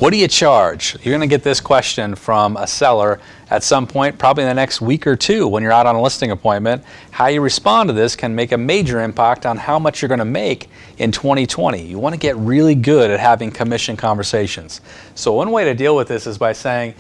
What do you charge? You're going to get this question from a seller at some point, probably in the next week or two when you're out on a listing appointment. How you respond to this can make a major impact on how much you're going to make in 2020. You want to get really good at having commission conversations. So one way to deal with this is by saying,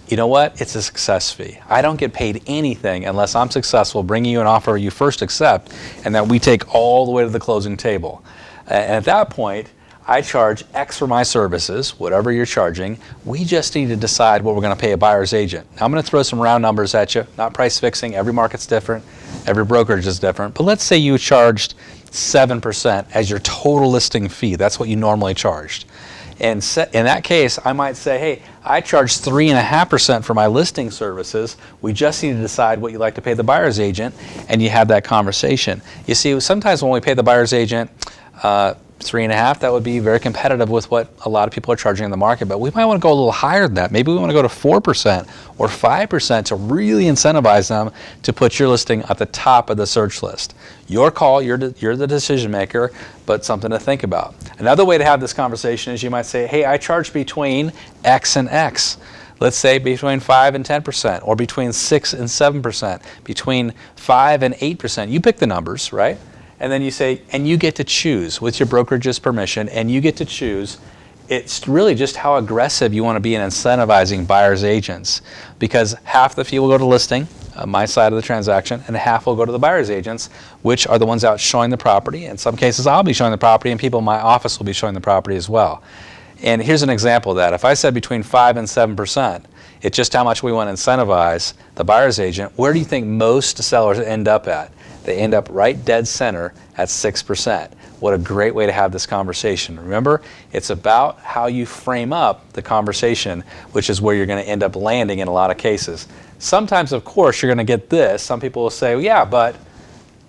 you know what, it's a success fee. I don't get paid anything unless I'm successful bringing you an offer you first accept and that we take all the way to the closing table. And at that point, I charge X for my services, whatever you're charging. We just need to decide what we're going to pay a buyer's agent. Now, I'm going to throw some round numbers at you, not price fixing. Every market's different. Every brokerage is different. But let's say you charged 7% as your total listing fee. That's what you normally charged. And in that case, I might say, hey, I charge 3.5% for my listing services. We just need to decide what you'd like to pay the buyer's agent, and you have that conversation. You see, sometimes when we pay the buyer's agent 3.5%, that would be very competitive with what a lot of people are charging in the market, but we might want to go a little higher than that. Maybe we want to go to 4% or 5% to really incentivize them to put your listing at the top of the search list. Your call, you're the decision maker, but something to think about. Another way to have this conversation is you might say, hey, I charge between X and X. Let's say between 5 and 10%, or between 6 and 7%, between 5 and 8%. You pick the numbers, right? And then you say, and you get to choose with your brokerage's permission, and you get to choose. It's really just how aggressive you want to be in incentivizing buyer's agents, because half the fee will go to listing, my side of the transaction, and half will go to the buyer's agents, which are the ones out showing the property. In some cases, I'll be showing the property, and people in my office will be showing the property as well. And here's an example of that. If I said between 5 and 7%, it's just how much we want to incentivize the buyer's agent. Where do you think most sellers end up at? They end up right dead center at 6%. What a great way to have this conversation. Remember, it's about how you frame up the conversation, which is where you're going to end up landing in a lot of cases. Sometimes, of course, you're going to get this. Some people will say, well, yeah, but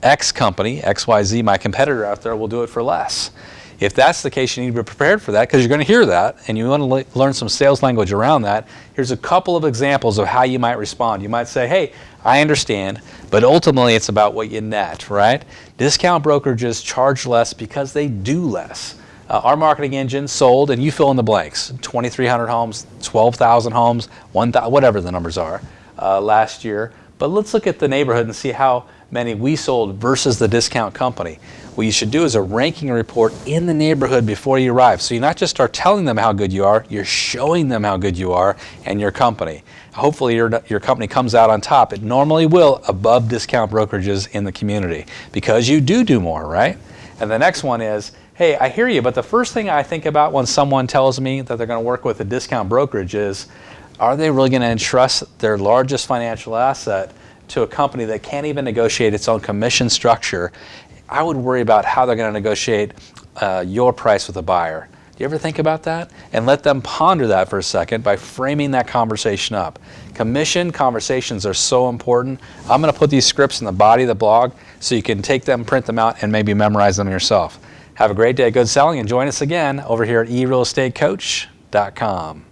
X company, XYZ, my competitor out there, will do it for less. If that's the case, you need to be prepared for that, because you're going to hear that, and you want to learn some sales language around that. Here's a couple of examples of how you might respond. You might say, hey, I understand, but ultimately it's about what you net, right? Discount brokerages charge less because they do less. Our marketing engine sold, and you fill in the blanks, 2,300 homes, 12,000 homes, 1,000, whatever the numbers are, last year. But let's look at the neighborhood and see how many we sold versus the discount company. What you should do is a ranking report in the neighborhood before you arrive. So you not just start telling them how good you are, you're showing them how good you are and your company. Hopefully your company comes out on top. It normally will, above discount brokerages in the community, because you do more, right? And the next one is, hey, I hear you, but the first thing I think about when someone tells me that they're going to work with a discount brokerage is, are they really going to entrust their largest financial asset to a company that can't even negotiate its own commission structure? I would worry about how they're going to negotiate your price with a buyer. Do you ever think about that? And let them ponder that for a second by framing that conversation up. Commission conversations are so important. I'm going to put these scripts in the body of the blog so you can take them, print them out, and maybe memorize them yourself. Have a great day, good selling, and join us again over here at eRealEstateCoach.com.